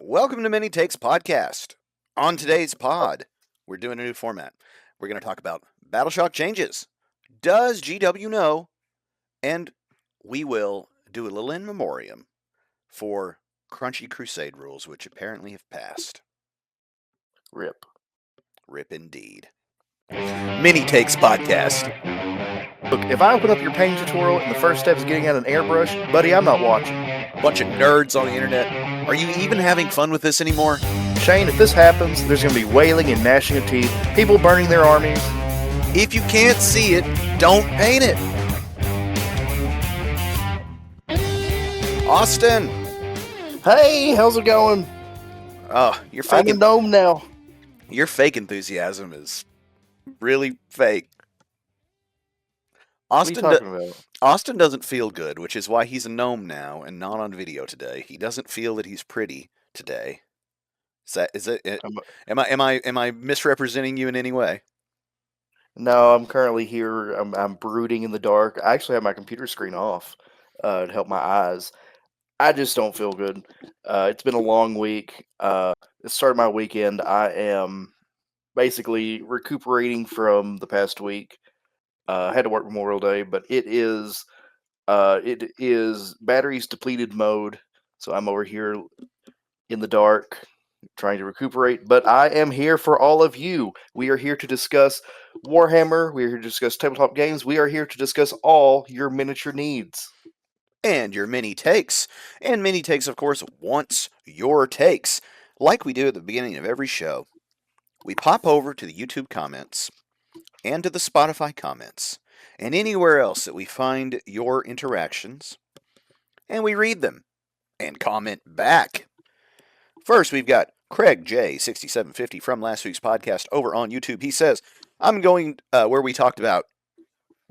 Welcome to Mini Takes Podcast. On today's pod, we're doing a new format. We're going to talk about Battleshock changes. Does GW know? And we will do a little in memoriam for crunchy Crusade rules, which apparently have passed. Rip. Rip indeed. Mini Takes Podcast. Look, if I open up your painting tutorial and the first step is getting out an airbrush, buddy, I'm not watching. Bunch of nerds on the internet. Are you even having fun with this anymore? Shane, if this happens, there's going to be wailing and gnashing of teeth, people burning their armies. If you can't see it, don't paint it. Austin. Hey, how's it going? Oh, you're I'm faking. a gnome now. Your fake enthusiasm is really fake. What are you talking about? Austin doesn't feel good, which is why he's a gnome now and not on video today. He doesn't feel that he's pretty today. Am I misrepresenting you in any way? No, I'm currently here. I'm brooding in the dark. I actually have my computer screen off to help my eyes. I just don't feel good. It's been a long week. It started my weekend. I am basically recuperating from the past week. I had to work Memorial Day, but it is batteries depleted mode. So I'm over here in the dark trying to recuperate, but I am here for all of you. We are here to discuss Warhammer. We are here to discuss tabletop games. We are here to discuss all your miniature needs. And your mini takes. And mini takes, of course, wants your takes. Like we do at the beginning of every show, we pop over to the YouTube comments and to the Spotify comments and anywhere else that we find your interactions, and we read them and comment back. First, we've got Craig J6750 from last week's podcast over on YouTube. He says, I'm going where we talked about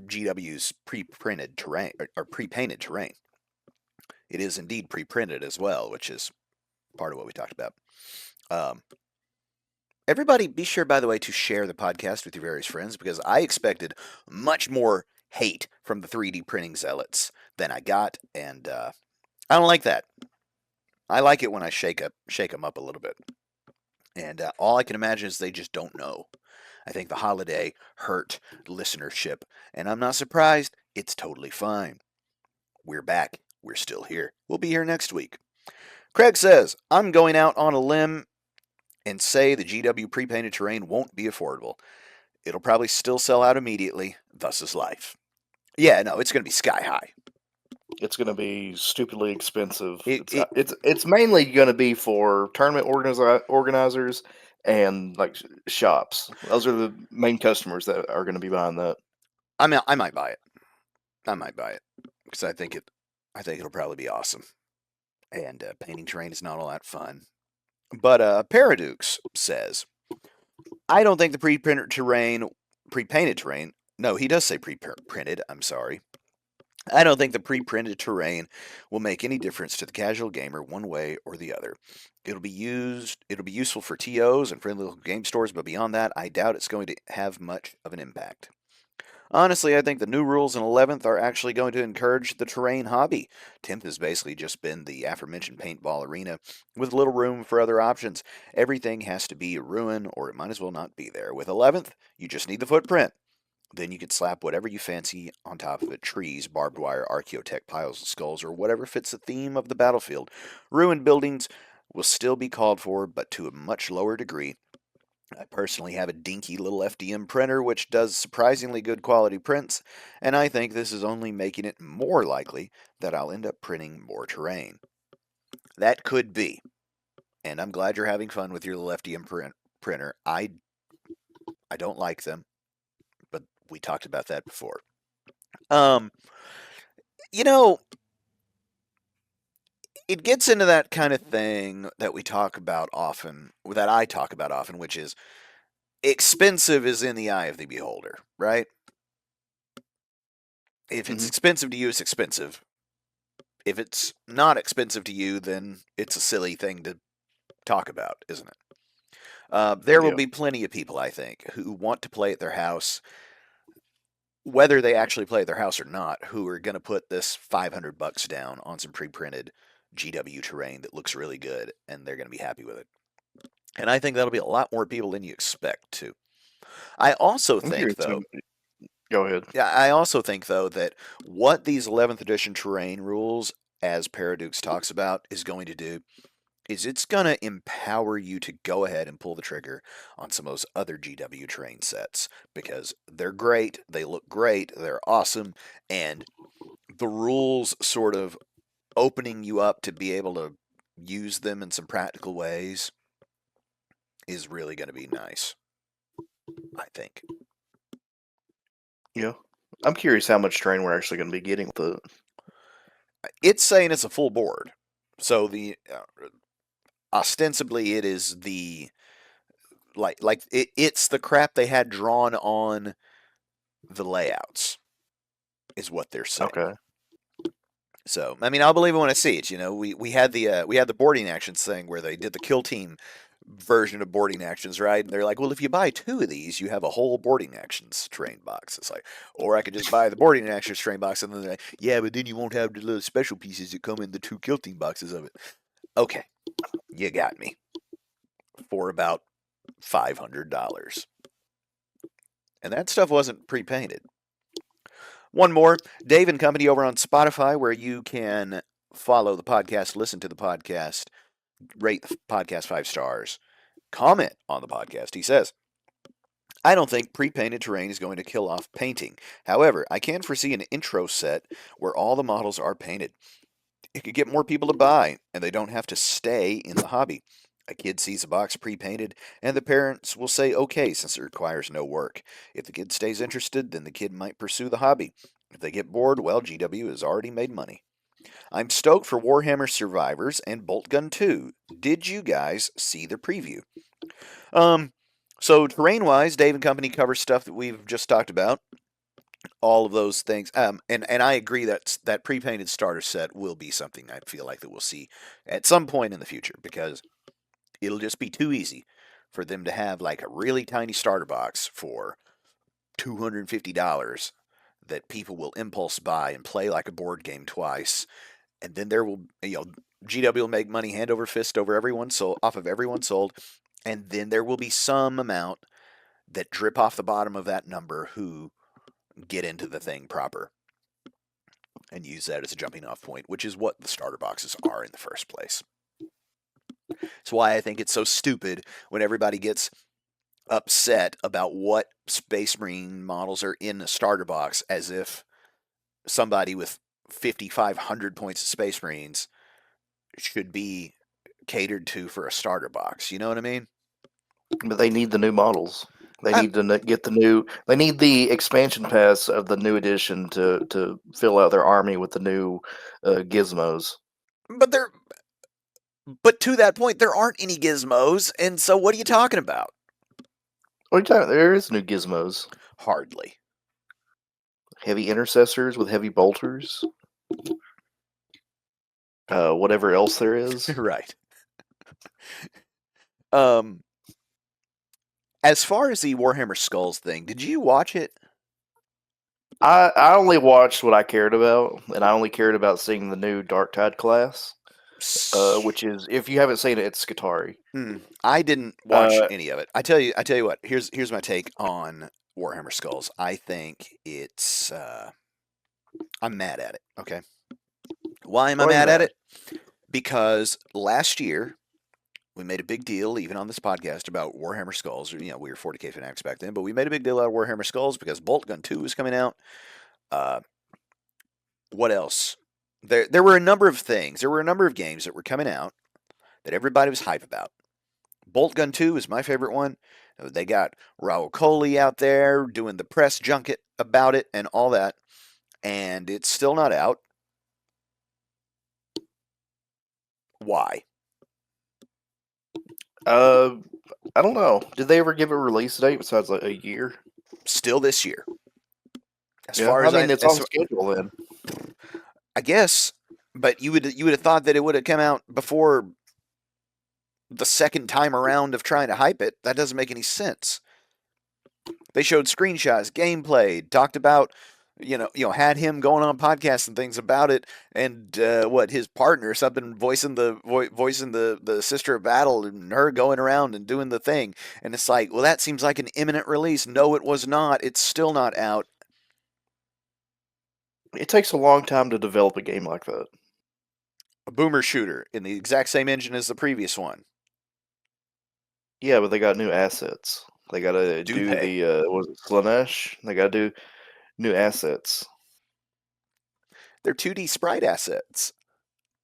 GW's pre-printed terrain or pre-painted terrain. It is indeed pre-printed as well, which is part of what we talked about. Everybody, be sure, by the way, to share the podcast with your various friends, because I expected much more hate from the 3D printing zealots than I got, and I don't like that. I like it when I shake them up a little bit. And all I can imagine is they just don't know. I think the holiday hurt listenership, and I'm not surprised. It's totally fine. We're back. We're still here. We'll be here next week. Craig says, I'm going out on a limb and say the GW pre-painted terrain won't be affordable. It'll probably still sell out immediately. Thus is life. Yeah, no, it's going to be sky high. It's going to be stupidly expensive. It's mainly going to be for tournament organizers and like shops. Those are the main customers that are going to be buying that. I might buy it. Because I think it'll probably be awesome. And painting terrain is not all that fun. But Paradukes says, I don't think the pre-painted terrain. No, he does say pre-printed. I'm sorry. I don't think the pre-printed terrain will make any difference to the casual gamer one way or the other. It'll be useful for TOs and friendly local game stores, but beyond that, I doubt it's going to have much of an impact. Honestly, I think the new rules in 11th are actually going to encourage the terrain hobby. 10th has basically just been the aforementioned paintball arena with little room for other options. Everything has to be a ruin, or it might as well not be there. With 11th, you just need the footprint. Then you could slap whatever you fancy on top of it: trees, barbed wire, archaeotech, piles of skulls, or whatever fits the theme of the battlefield. Ruined buildings will still be called for, but to a much lower degree. I personally have a dinky little FDM printer which does surprisingly good quality prints, and I think this is only making it more likely that I'll end up printing more terrain. That could be. And I'm glad you're having fun with your little FDM printer. I don't like them, but we talked about that before. It gets into that kind of thing that we talk about often, that I talk about often, which is expensive is in the eye of the beholder, right? If it's expensive to you, it's expensive. If it's not expensive to you, then it's a silly thing to talk about, isn't it? There will be plenty of people, I think, who want to play at their house, whether they actually play at their house or not, who are going to put this $500 down on some pre-printed GW terrain that looks really good, and they're going to be happy with it. And I think that'll be a lot more people than you expect, too. I also I'm think, curious. though, Go ahead. yeah, I also think though that what these 11th edition terrain rules, as Paradukes talks about, is going to do is it's going to empower you to go ahead and pull the trigger on some of those other GW terrain sets because they're great, they look great, they're awesome, and the rules sort of opening you up to be able to use them in some practical ways is really going to be nice, I think. Yeah. I'm curious how much terrain we're actually going to be getting with it. It's saying it's a full board. So the ostensibly it is the it's the crap they had drawn on the layouts is what they're saying. Okay. So I mean, I'll believe it when I see it. You know, we had the boarding actions thing where they did the kill team version of boarding actions, right? And they're like, well, if you buy 2 of these, you have a whole boarding actions terrain box. It's like, or I could just buy the boarding actions terrain box, and then they're like, yeah, but then you won't have the little special pieces that come in the 2 kill team boxes of it. Okay, you got me for about $500. And that stuff wasn't pre-painted. One more, Dave and Company over on Spotify, where you can follow the podcast, listen to the podcast, rate the podcast 5 stars, comment on the podcast. He says, I don't think pre-painted terrain is going to kill off painting. However, I can foresee an intro set where all the models are painted. It could get more people to buy, and they don't have to stay in the hobby. A kid sees a box pre-painted, and the parents will say okay since it requires no work. If the kid stays interested, then the kid might pursue the hobby. If they get bored, well, GW has already made money. I'm stoked for Warhammer Survivors and Bolt Gun 2. Did you guys see the preview? Um, so terrain-wise, Dave and Company covers stuff that we've just talked about. All of those things, and I agree that pre-painted starter set will be something I feel like that we'll see at some point in the future because it'll just be too easy for them to have like a really tiny starter box for $250 that people will impulse buy and play like a board game twice, and then there will GW will make money hand over fist over everyone sold off of everyone sold, and then there will be some amount that drip off the bottom of that number who get into the thing proper and use that as a jumping off point, which is what the starter boxes are in the first place. It's why I think it's so stupid when everybody gets upset about what Space Marine models are in a starter box, as if somebody with 5,500 points of Space Marines should be catered to for a starter box. You know what I mean? But they need the new models. They Um, need to get the new. They need the expansion pass of the new edition to fill out their army with the new gizmos. but there, but to that point, there aren't any gizmos, and so what are you talking about? What are you talking? There is new gizmos. Hardly. Heavy intercessors with heavy bolters. Whatever else there is. Right. Um, as far as the Warhammer Skulls thing, did you watch it? I only watched what I cared about, and I only cared about seeing the new Dark Tide class, which is, if you haven't seen it, it's Skitarii. I didn't watch any of it. I tell you what. Here's my take on Warhammer Skulls. I think it's I'm mad at it. Okay, why am I Why are you mad at mad? it? Because last year we made a big deal, even on this podcast, about Warhammer Skulls. You know, we were 40K fanatics back then, but we made a big deal out of Warhammer Skulls because Bolt Gun 2 was coming out. Uh, what else? There were a number of things. There were a number of games that were coming out that everybody was hype about. Bolt Gun 2 is my favorite one. They got Raul Coley out there doing the press junket about it and all that, and it's still not out. Why? I don't know. Did they ever give a release date besides like a year? Still this year. As Yeah, far I as mean it's on schedule then. I guess, but you would have thought that it would have come out before the second time around of trying to hype it. That doesn't make any sense. They showed screenshots, gameplay, talked about had him going on podcasts and things about it, and what his partner, something voicing the sister of battle, and her going around and doing the thing, and it's like, well, that seems like an imminent release. No, it was not. It's still not out. It takes a long time to develop a game like that. A boomer shooter in the exact same engine as the previous one. Yeah, but they got new assets. They got to Do do they? the was it Slanesh? They got to do new assets. They're 2D sprite assets.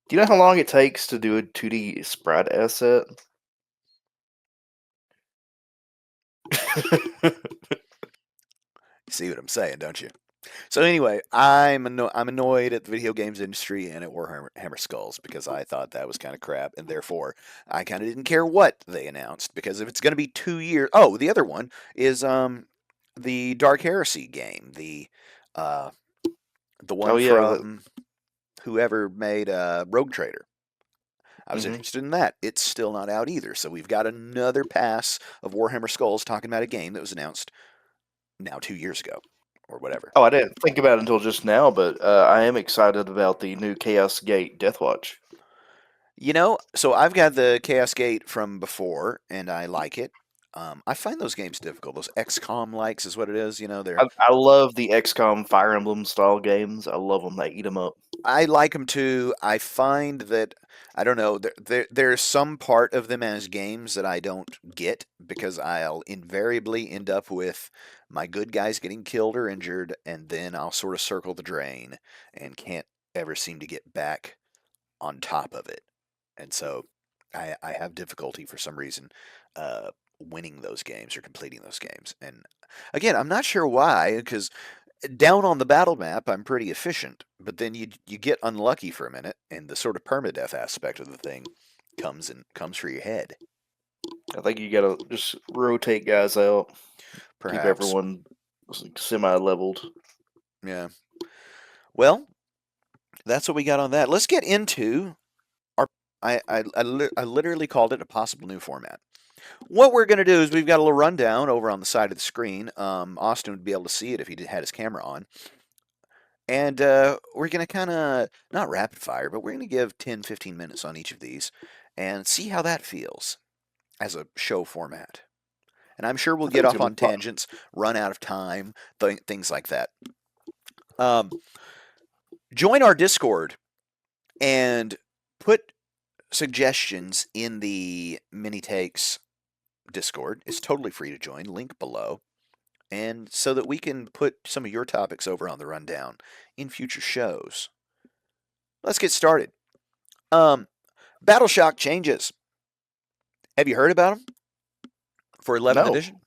Do you know how long it takes to do a 2D sprite asset? You see what I'm saying, don't you? So anyway, I'm annoyed at the video games industry and at Warhammer Skulls because I thought that was kind of crap, and therefore I kind of didn't care what they announced, because if it's going to be 2 years. Oh, the other one is the Dark Heresy game, uh the Oh one yeah, from whoever made Rogue Trader. I was hmm interested in that. It's still not out either. So we've got another pass of Warhammer Skulls talking about a game that was announced now 2 years ago or whatever. Oh, I didn't think about it until just now, but I am excited about the new Chaos Gate Deathwatch. So I've got the Chaos Gate from before, and I like it. I find those games difficult. Those XCOM likes is what it is. They're I love the XCOM Fire Emblem style games. I love them. They eat them up. I like them too. I find that I don't know. There's some part of them as games that I don't get, because I'll invariably end up with my good guys getting killed or injured, and then I'll sort of circle the drain and can't ever seem to get back on top of it. And so I have difficulty for some reason uh, winning those games or completing those games. And again, I'm not sure why, because down on the battle map, I'm pretty efficient, but then you get unlucky for a minute, and the sort of permadeath aspect of the thing comes for your head. I think you gotta just rotate guys out, keep Perhaps, everyone semi leveled. yeah. Well, that's what we got on that. Let's get into our. I literally called it a possible new format. What we're going to do is we've got a little rundown over on the side of the screen. Austin would be able to see it if he had his camera on. And we're going to kind of, not rapid fire, but we're going to give 10, 15 minutes on each of these and see how that feels as a show format. And I'm sure we'll I think get it's off gonna on be fun. tangents, run out of time, things like that. Join our Discord and put suggestions in the Mini Takes Discord. It's totally free to join, link below. And so that we can put some of your topics over on the rundown in future shows. Let's get started. Battleshock changes. Have you heard about them for 11th No. edition?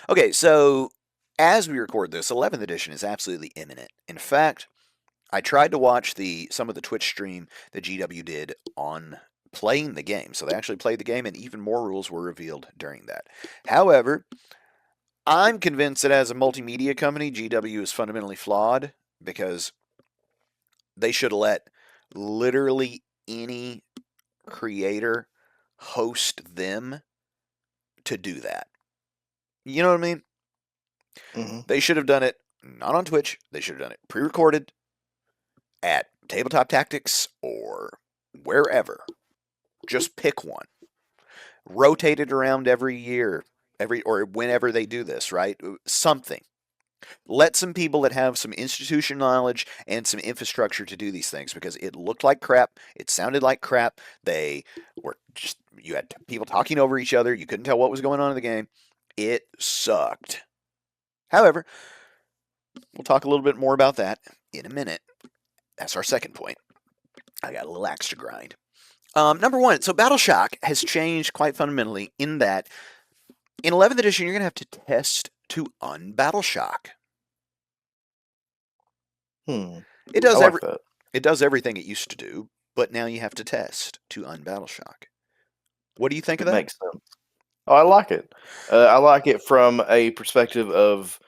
Okay, so as we record this, 11th edition is absolutely imminent. In fact, I tried to watch some of the Twitch stream that GW did on playing the game. So they actually played the game, and even more rules were revealed during that. However, I'm convinced that as a multimedia company, GW is fundamentally flawed, because they should have let literally any creator host them to do that. You know what I mean? hmm They should have done it not on Twitch. They should have done it pre-recorded at Tabletop Tactics or wherever. Just pick one. Rotate it around every year, or whenever they do this, right? Something. Let some people that have some institutional knowledge and some infrastructure to do these things, because it looked like crap. It sounded like crap. You had people talking over each other. You couldn't tell what was going on in the game. It sucked. However, we'll talk a little bit more about that in a minute. That's our second point. I got a little axe to grind. Number one, so Battleshock has changed quite fundamentally in that in 11th edition, you're going to have to test to unBattleshock. It I does like that. it does everything it used to do, but now you have to test to unBattleshock. What do you think of It that? makes sense. Oh, I like it. I like it from a perspective of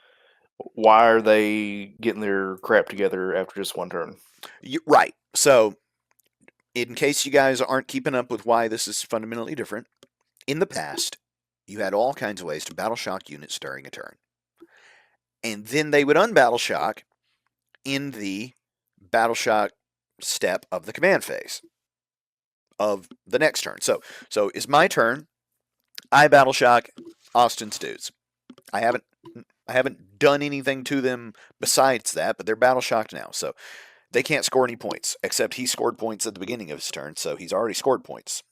why are they getting their crap together after just one turn? Right. So, in case you guys aren't keeping up with why this is fundamentally different, in the past, you had all kinds of ways to Battleshock units during a turn. And then they would unBattleshock, in the Battleshock step of the command phase of the next turn. So it's my turn. I Battleshock Austin's dudes. I haven't I haven't done anything to them besides that, but they're battle shocked now. So they can't score any points, except he scored points at the beginning of his turn, so he's already scored points.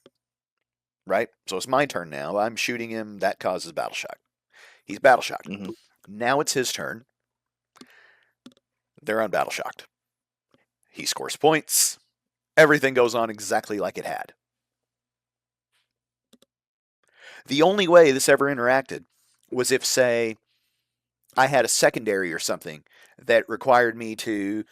Right? So it's my turn now. I'm shooting him. That causes battle shock. He's battle shocked. Mm-hmm. Now it's his turn. They're unbattle shocked. He scores points. Everything goes on exactly like it had. The only way this ever interacted was if, say, I had a secondary or something that required me to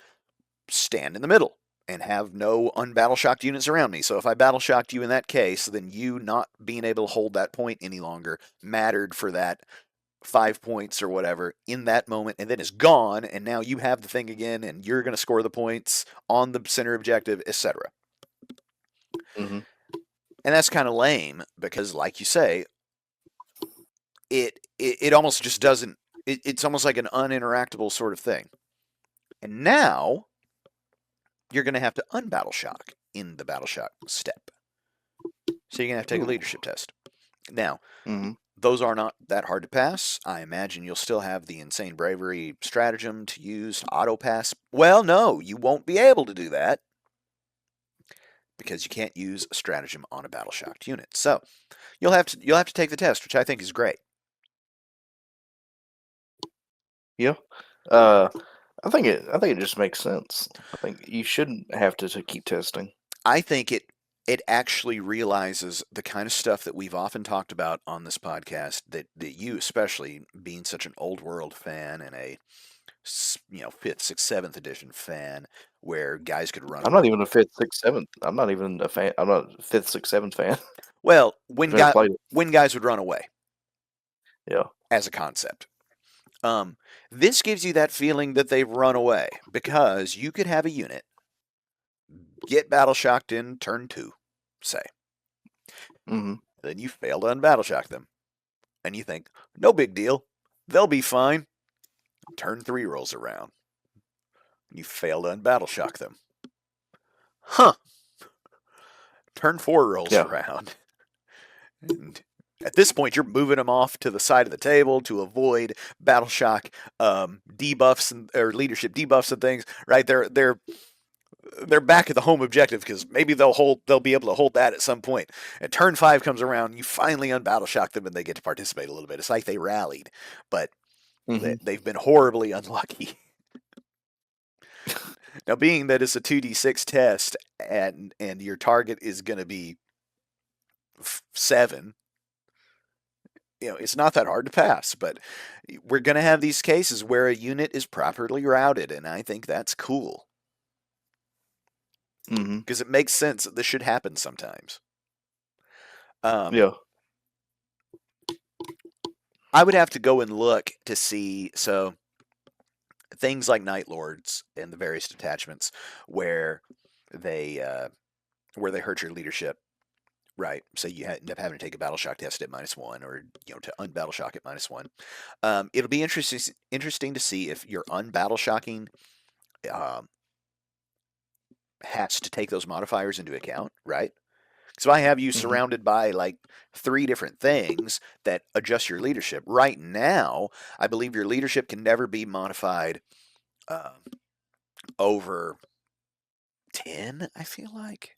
stand in the middle and have no unbattle shocked units around me. So if I battle shocked you in that case, then you not being able to hold that point any longer mattered for that 5 points or whatever in that moment, and then it's gone, and now you have the thing again, and you're going to score the points on the center objective, etc. Mm-hmm. And that's kind of lame because, like you say, it almost just doesn't. It's almost like an uninteractable sort of thing. And now you're going to have to unbattle shock in the battle shock step. So you're going to have to take a leadership test. Now, Mm-hmm. those are not that hard to pass. I imagine you'll still have the insane bravery stratagem to use auto pass. Well, no, you won't be able to do that because you can't use a stratagem on a battle shocked unit. So you'll have to take the test, which I think is great. Yeah. I think it just makes sense. I think you shouldn't have to keep testing. I think it actually realizes the kind of stuff that we've often talked about on this podcast, that you, especially being such an old world fan and a 5th, 6th, 7th edition fan, where guys could run I'm away. not even a 5th, 6th, 7th. I'm not even a fan. I'm not a 5th, 6th, 7th fan. Well, I've never played it. when guys would run away Yeah. as a concept. This gives you that feeling that they've run away, because you could have a unit get battle shocked in turn 2, say. Mm-hmm. Then you fail to unbattle shock them. And you think, no big deal. They'll be fine. Turn 3 rolls around. You fail to unbattle shock them. Huh. Turn 4 rolls around. And at this point, you're moving them off to the side of the table to avoid battle shock debuffs or leadership debuffs and things. Right? They're back at the home objective because maybe they'll be able to hold that at some point. And turn 5 comes around, you finally unbattle shock them, and they get to participate a little bit. It's like they rallied, but they've been horribly unlucky. Now, being that it's a 2d6 test and your target is going to be 7, it's not that hard to pass. But we're going to have these cases where a unit is properly routed, and I think that's cool. Because it makes sense that this should happen sometimes. Yeah. I would have to go and look to see, so things like Night Lords and the various detachments where they hurt your leadership, right? So you end up having to take a battle shock test at -1, or to unbattle shock at -1. It'll be interesting to see if your unbattle shocking has to take those modifiers into account, right? So I have you surrounded by like 3 different things that adjust your leadership. Right now, I believe your leadership can never be modified over 10, I feel like.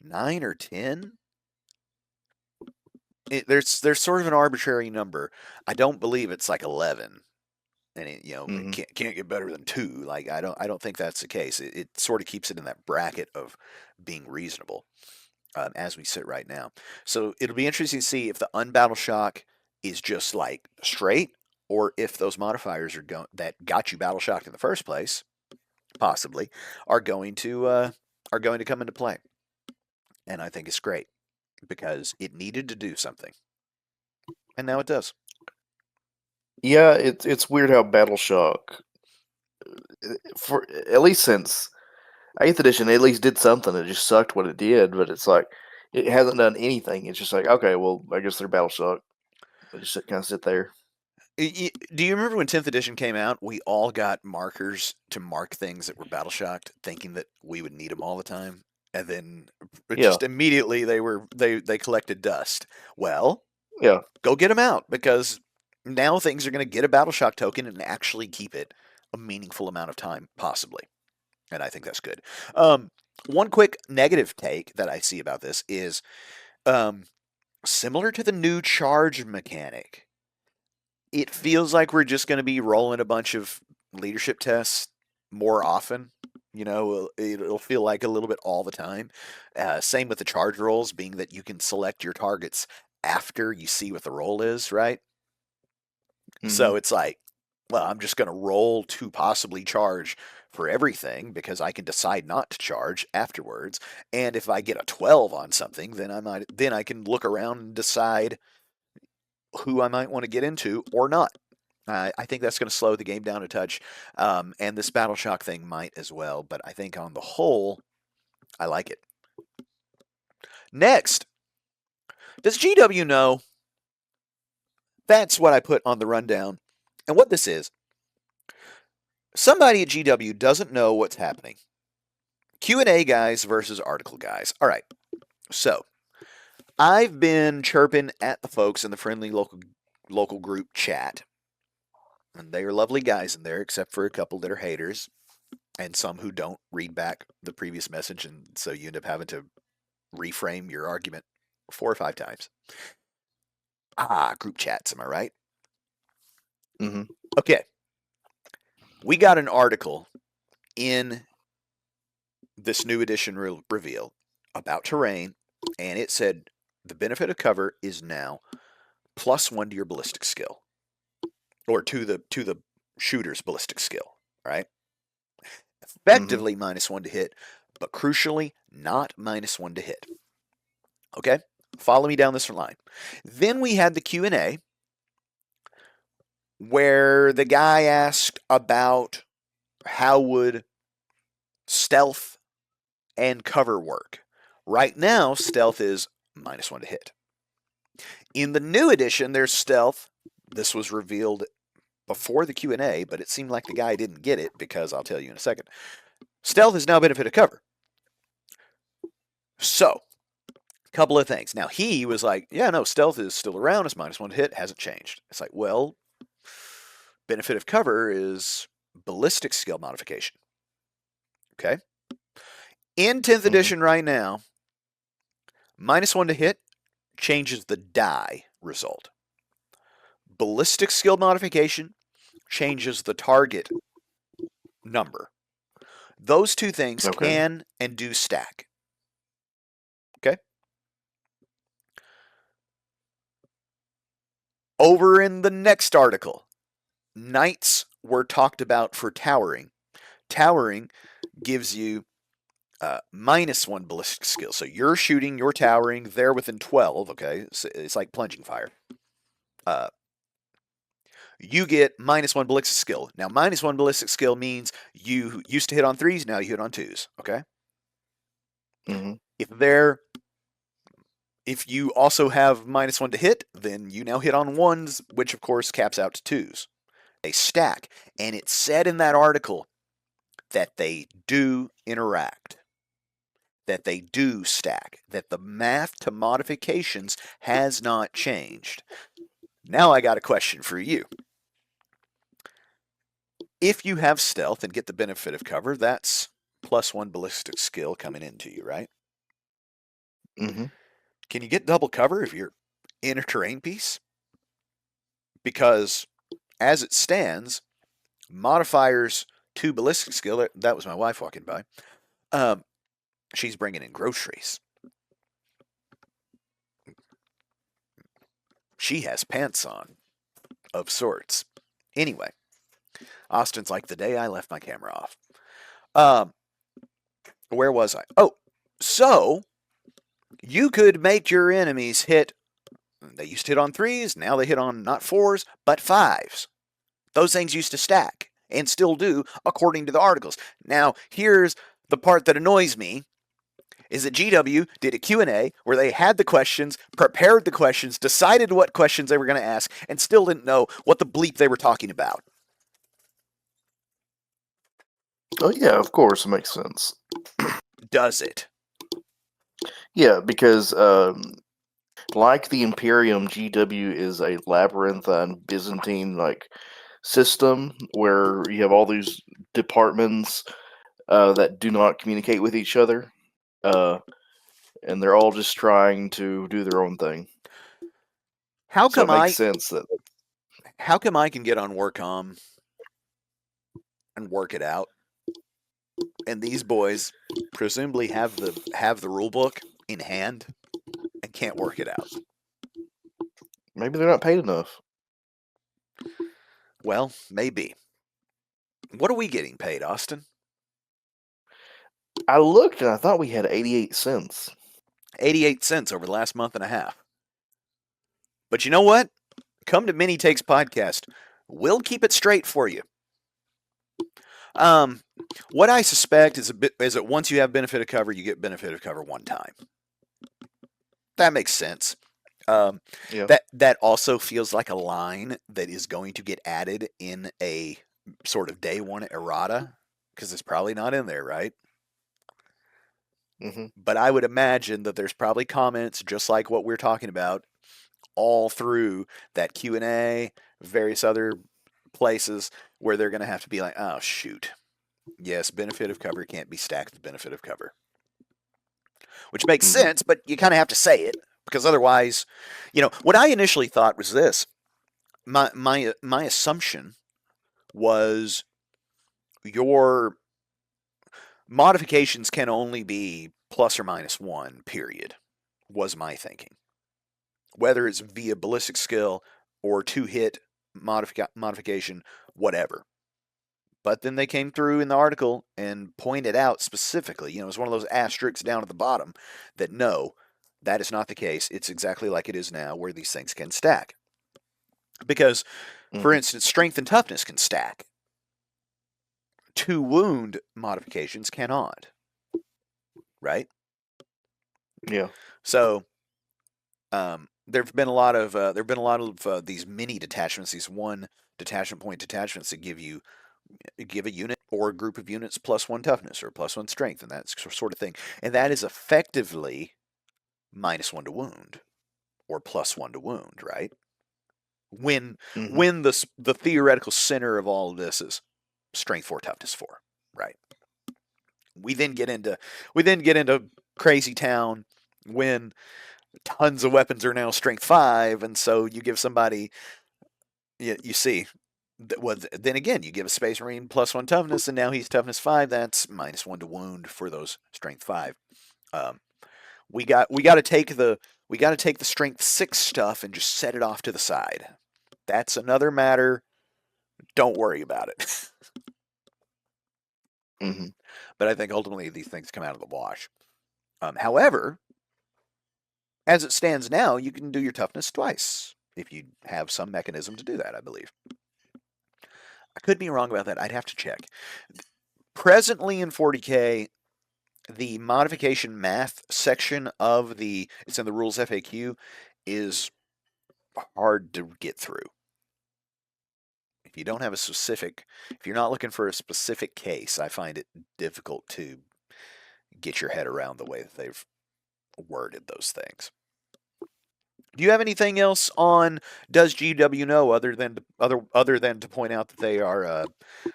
9 or 10? There's sort of an arbitrary number. I don't believe it's like 11. And it can't get better than 2. Like I don't think that's the case. It sort of keeps it in that bracket of being reasonable. As we sit right now. So it'll be interesting to see if the unbattle shock is just like straight, or if those modifiers that got you battle shocked in the first place, possibly, are going to come into play. And I think it's great because it needed to do something, and now it does. Yeah, it's weird how Battleshock, for at least since 8th edition, at least did something. It just sucked what it did, but it's like it hasn't done anything. It's just like, okay, well, I guess they're Battleshock. They just kind of sit there. Do you remember when 10th edition came out? We all got markers to mark things that were battle shocked, thinking that we would need them all the time, and then Yeah, just immediately they collected dust. Well, yeah. go get them out because now things are going to get a battle shock token and actually keep it a meaningful amount of time, possibly. And I think that's good. One quick negative take that I see about this is um, similar to the new charge mechanic. It feels like we're just going to be rolling a bunch of leadership tests more often. You know, it'll feel like a little bit all the time. Same with the charge rolls, being that you can select your targets after you see what the roll is, right? Hmm. So it's like, well, I'm just going to roll to possibly charge for everything because I can decide not to charge afterwards. And if I get a 12 on something, then I can look around and decide who I might want to get into or not. I think that's going to slow the game down a touch, and this Battle Shock thing might as well. But I think on the whole, I like it. Next, does GW know? That's what I put on the rundown. And what this is, somebody at GW doesn't know what's happening. Q&A guys versus article guys. All right, so I've been chirping at the folks in the friendly local group chat, and they are lovely guys in there, except for a couple that are haters and some who don't read back the previous message, and so you end up having to reframe your argument 4 or 5 times. Group chats, am I right? Hmm. Okay, we got an article in this new edition reveal about terrain, and it said the benefit of cover is now +1 to your ballistic skill, or to the shooter's ballistic skill, right? Hmm. Effectively -1 to hit, but crucially not -1 to hit. Okay, follow me down this line. Then we had the Q&A where the guy asked about how would stealth and cover work. Right now, stealth is -1 to hit. In the new edition, there's stealth. This was revealed before the Q&A, but it seemed like the guy didn't get it because I'll tell you in a second. Stealth is now benefit of cover. So, a couple of things. Now, he was like, yeah, no, stealth is still around. It's -1 to hit. Hasn't changed. It's like, well, benefit of cover is ballistic skill modification. Okay? In 10th Hmm. edition right now, -1 to hit changes the die result. Ballistic skill modification changes the target number. Those two things Okay. can and do stack. Okay? Over in the next article, knights were talked about for towering. Towering gives you -1 ballistic skill. So you're shooting, you're towering, they're within 12, okay? So it's like plunging fire. Uh, you get -1 ballistic skill. Now, -1 ballistic skill means you used to hit on 3s, now you hit on 2s, okay? Hmm. If they're If you also have -1 to hit, then you now hit on 1s, which of course caps out to 2s. They stack, and it said in that article that they do interact, that they do stack, that the math to modifications has not changed. Now I got a question for you. If you have stealth and get the benefit of cover, that's +1 ballistic skill coming into you, right? Hmm. Can you get double cover if you're in a terrain piece? Because as it stands, modifiers to ballistic skill, that was my wife walking by, um, she's bringing in groceries. She has pants on, of sorts. Anyway, Austin's like, the day I left my camera off. Um, where was I? Oh, so you could make your enemies hit. They used to hit on 3s, now they hit on not 4s, but 5s. Those things used to stack, and still do, according to the articles. Now, here's the part that annoys me. is that GW did a Q&A where they had the questions, prepared the questions, decided what questions they were going to ask, and still didn't know what the bleep they were talking about. Oh yeah, of course, it makes sense. Does it? Yeah, because like the Imperium, GW is a labyrinthine Byzantine system where you have all these departments that do not communicate with each other, and they're all just trying to do their own thing. How So it come makes I sense that can get on Workcom and work it out, and these boys presumably have the rule book in hand and can't work it out? maybe they're not paid enough. Well, maybe. What are we getting paid, Austin? I looked and I thought we had 88 cents. 88 cents over the last month and a half. But you know what? Come to Mini Takes Podcast. We'll keep it straight for you. What I suspect is that once you have benefit of cover, you get benefit of cover one time. That makes sense. Yeah. That also feels like a line that is going to get added in a sort of day one errata, because it's probably not in there, right? Mm-hmm. But I would imagine that there's probably comments just like what we're talking about all through that Q&A, various other places where they're going to have to be like, oh, shoot. Yes, benefit of cover can't be stacked with benefit of cover. Which makes Mm-hmm. sense, but you kind of have to say it, because otherwise, what I initially thought was this. My assumption was your modifications can only be plus or minus one, period, was my thinking. Whether it's via ballistic skill or two-hit modification, whatever. But then they came through in the article and pointed out specifically, it's one of those asterisks down at the bottom, that no, that is not the case. It's exactly like it is now, where these things can stack. Because, for Mm-hmm. instance, strength and toughness can stack. 2 wound modifications cannot. Right? Yeah. So, there've been a lot of these mini detachments, these one detachment point detachments that give a unit or a group of units +1 toughness or +1 strength, and that sort of thing. And that is effectively -1 to wound or +1 to wound, right? When Mm-hmm. when the theoretical center of all of this is strength 4, toughness 4, right? We then get into crazy town when tons of weapons are now strength 5, and so you give somebody, you see, well, then again, you give a Space Marine +1 toughness, and now he's toughness 5. That's -1 to wound for those strength 5. Um, we got to take the strength 6 stuff and just set it off to the side. That's another matter. Don't worry about it. Mm-hmm. But I think ultimately these things come out of the wash. However, as it stands now, you can do your toughness twice if you have some mechanism to do that, I believe. I could be wrong about that. I'd have to check. Presently in 40K, the modification math section of it's in the rules FAQ, is hard to get through. If you don't have if you're not looking for a specific case, I find it difficult to get your head around the way that they've worded those things. Do you have anything else on does GW know other than to point out that they are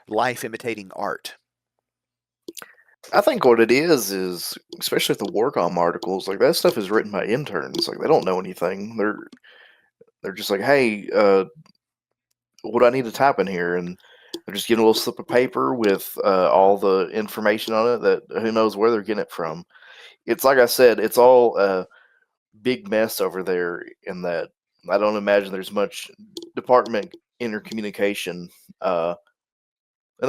life imitating art? I think what it is especially with the Warcom articles, that stuff is written by interns. They don't know anything. They're just like, hey, what do I need to type in here? And they're just getting a little slip of paper with all the information on it that who knows where they're getting it from. It's like I said, it's all a big mess over there in that I don't imagine there's much department intercommunication. And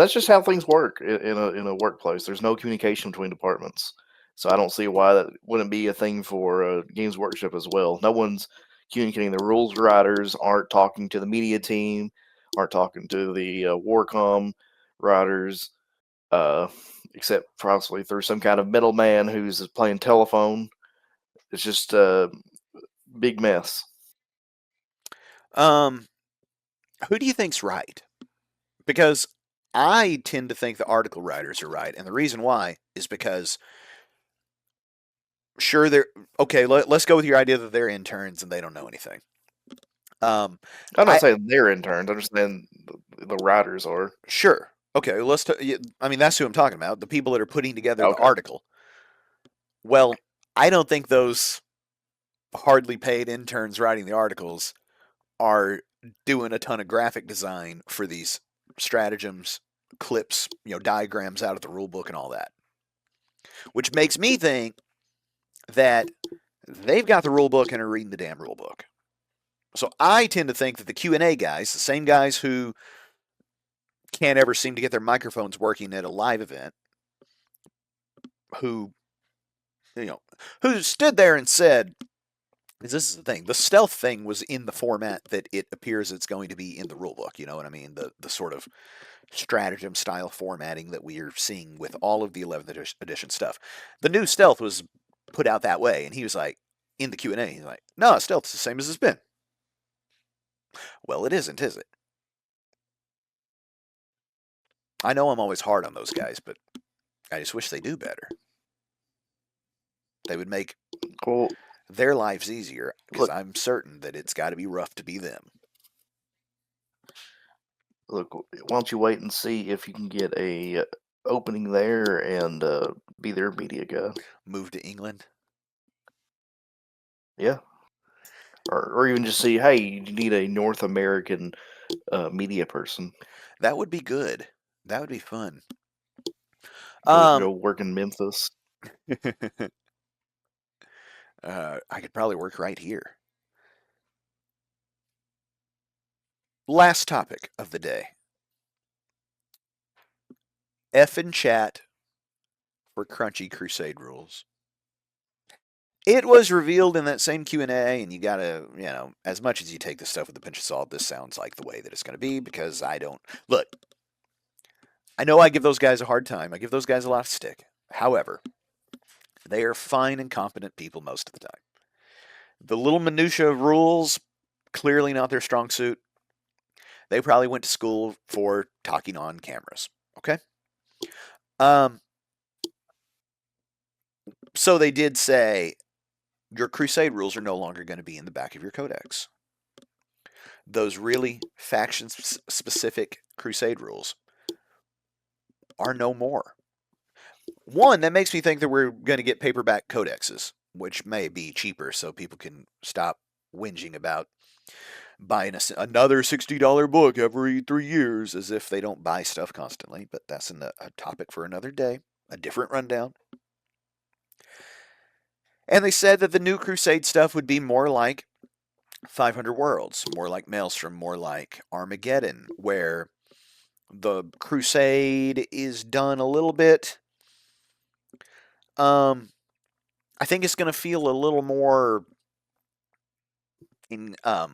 that's just how things work in a workplace. There's no communication between departments, so I don't see why that wouldn't be a thing for Games Workshop as well. No one's communicating. The rules writers aren't talking to the media team, aren't talking to the Warcom writers. except possibly through some kind of middleman who's playing telephone. It's just a big mess. Um, who do you think's right? Because I tend to think the article writers are right, and the reason why is because sure they're okay. Let's go with your idea that they're interns and they don't know anything. Um, I'm not I saying they're interns. I'm just saying the writers are. sure okay. I mean that's who I'm talking about. The people that are putting together the Okay. article. Well, I don't think those hardly paid interns writing the articles are doing a ton of graphic design for these stratagems, clips, diagrams out of the rule book and all that. Which makes me think that they've got the rule book and are reading the damn rule book. So I tend to think that the Q&A guys, the same guys who can't ever seem to get their microphones working at a live event, who you know, who stood there and said, this is the thing. The stealth thing was in the format that it appears it's going to be in the rulebook. You know what I mean? The sort of stratagem style formatting that we are seeing with all of the 11th edition stuff. The new stealth was put out that way, and he was like, in the Q&A, he's like, no, stealth's the same as it's been. Well, it isn't, is it? I know I'm always hard on those guys, but I just wish they do better. They would make Well, their lives easier, because look, I'm certain that it's got to be rough to be them. look. Why don't you wait and see if you can get a opening there and be their media guy? Move to England. Yeah. Or even just see, hey, you need a North American media person. That would be good. That would be fun. Go Um, work in Memphis. I could probably work right here. Last topic of the day. F in chat for crunchy Crusade rules. It was revealed in that same Q&A, and you gotta, as much as you take this stuff with a pinch of salt, this sounds like the way that it's going to be, because I don't... Look, I know I give those guys a hard time. I give those guys a lot of stick. However, they are fine and competent people most of the time. The little minutia of rules, clearly not their strong suit. They probably went to school for talking on cameras. Okay? So they did say your Crusade rules are no longer going to be in the back of your codex. Those really faction-specific Crusade rules are no more. One, that makes me think that we're going to get paperback codexes, which may be cheaper so people can stop whinging about buying another $60 book every 3 years as if they don't buy stuff constantly, but that's a topic for another day, a different rundown. And they said that the new Crusade stuff would be more like 500 Worlds, more like Maelstrom, more like Armageddon, where the Crusade is done a little bit. I think it's going to feel a little more encapsulated.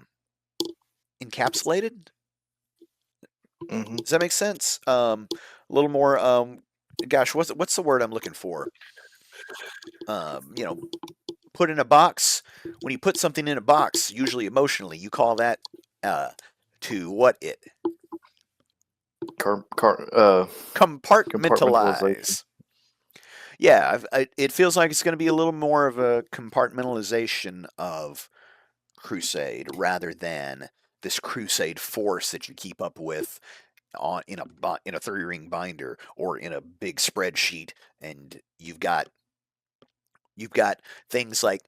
Mm-hmm. Does that make sense? A little more. Gosh, what's the word I'm looking for? Put in a box. When you put something in a box, usually emotionally, you call that to what it Compartmentalization. compartmentalize. Yeah, it feels like it's going to be a little more of a compartmentalization of Crusade rather than this Crusade force that you keep up with in a 3-ring binder or in a big spreadsheet, and you've got things like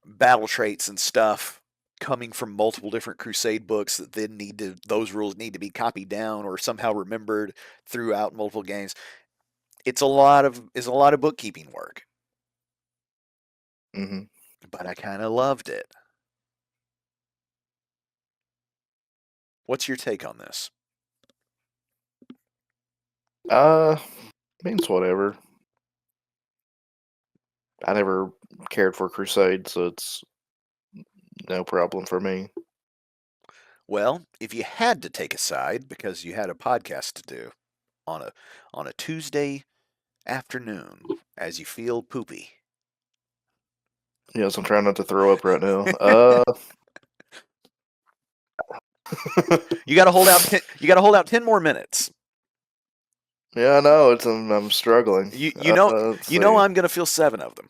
battle traits and stuff coming from multiple different Crusade books that then those rules need to be copied down or somehow remembered throughout multiple games. It's a lot of bookkeeping work. Mm-hmm. But I kind of loved it. What's your take on this? Means whatever. I never cared for Crusade, so it's no problem for me. Well, if you had to take a side because you had a podcast to do on a Tuesday afternoon as you feel poopy? Yes, I'm trying not to throw up right now. You got to hold out. You got to hold out 10 more minutes. Yeah, I know. I'm struggling. You know Let's you know see. I'm gonna feel 7 of them.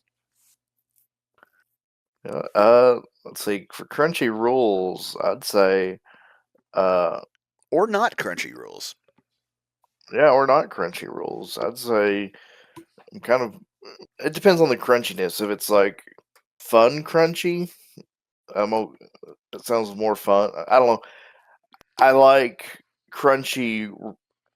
Let's see. For crunchy rules, I'd say, uh, Or not crunchy rules. yeah, or not crunchy rules. I'd say I'm kind of. It depends on the crunchiness. If it's like fun crunchy, it sounds more fun. I don't know. I like crunchy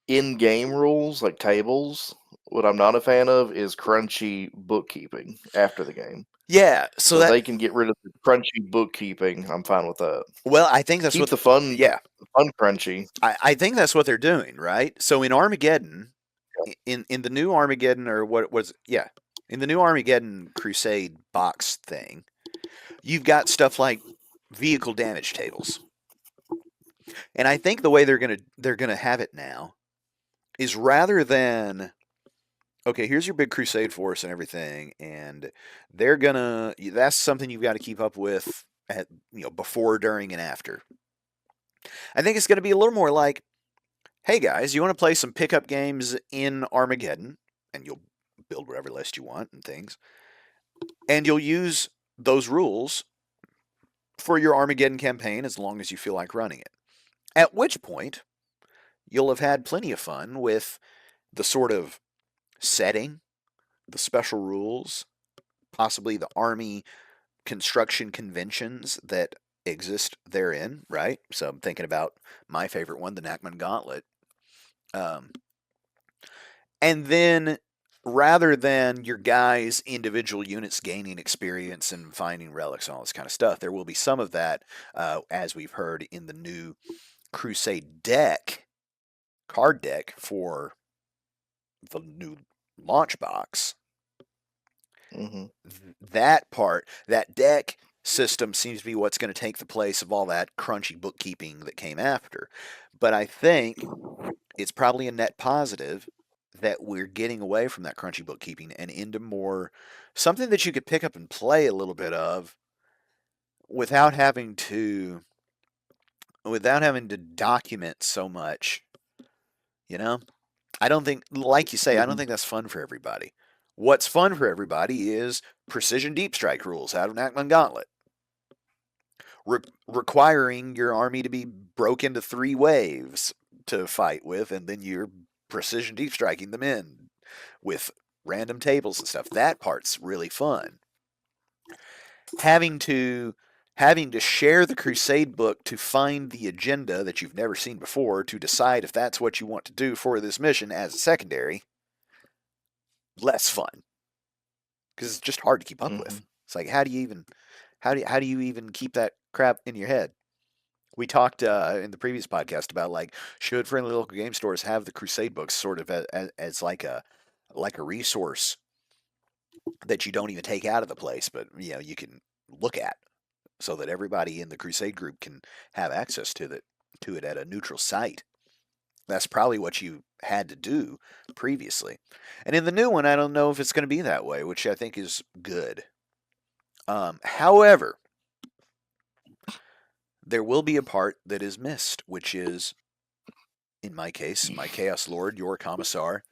in-game rules like tables. What I'm not a fan of is crunchy bookkeeping after the game. Yeah, so So if that they can get rid of the crunchy bookkeeping, I'm fine with that. well, I think that's Keep what the fun yeah, crunchy. I think that's what they're doing, right? So in Armageddon, in the new Armageddon or what was yeah, in the new Armageddon Crusade box thing, you've got stuff like vehicle damage tables. And I think the way they're going to have it now is rather than okay, here's your big crusade force and everything, and they're gonna that's something you've got to keep up with at before, during, and after. I think it's gonna be a little more like, hey guys, you want to play some pickup games in Armageddon, and you'll build whatever list you want and things, and you'll use those rules for your Armageddon campaign as long as you feel like running it. At which point, you'll have had plenty of fun with the sort of setting, the special rules, possibly the army construction conventions that exist therein, right? So I'm thinking about my favorite one, the Nachman Gauntlet. Um, and then rather than your guys' individual units gaining experience and finding relics and all this kind of stuff, there will be some of that, as we've heard in the new Crusade card deck for the new launch box. Hmm. That deck system seems to be what's going to take the place of all that crunchy bookkeeping that came after. But I think it's probably a net positive that we're getting away from that crunchy bookkeeping and into more something that you could pick up and play a little bit of without having to document so much, you know? I don't think, like you say, I don't Hmm. think that's fun for everybody. What's fun for everybody is precision deep strike rules out of Nachman Gauntlet, requiring your army to be broke into 3 waves to fight with, and then you're precision deep striking them in with random tables and stuff. That part's really fun. Having to share the Crusade book to find the agenda that you've never seen before to decide if that's what you want to do for this mission as a secondary, less fun because it's just hard to keep up with. Hmm. It's like how do you even keep that crap in your head? We talked in the previous podcast about like should friendly local game stores have the Crusade books sort of as like a resource that you don't even take out of the place, but you can look at so that everybody in the Crusade group can have access to it at a neutral site. That's probably what you had to do previously. And in the new one, I don't know if it's going to be that way, which I think is good. However, there will be a part that is missed, which is, in my case, my Chaos Lord, your Commissar,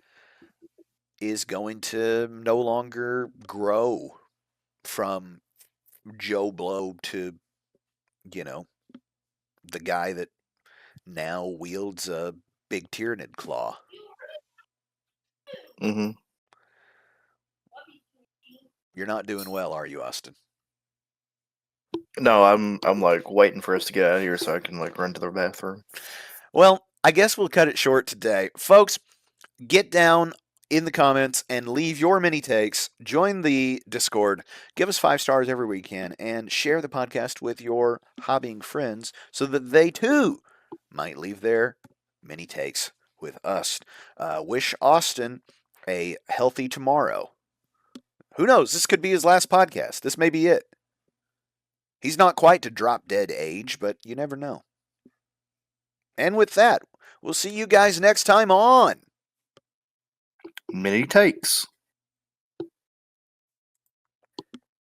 is going to no longer grow from Joe Blow to, you know, the guy that now wields a big Tyranid claw. Hmm. You're not doing well, are you, Austin? No, I'm like waiting for us to get out of here so I can like run to the bathroom. Well, I guess we'll cut it short today. Folks, get down in the comments and leave your mini takes. Join the Discord. Give us 5 stars every week you can, and share the podcast with your hobbying friends so that they too might leave their mini takes with us. Wish Austin a healthy tomorrow. Who knows? This could be his last podcast. This may be it. He's not quite to drop dead age, but you never know. And with that, we'll see you guys next time on many takes.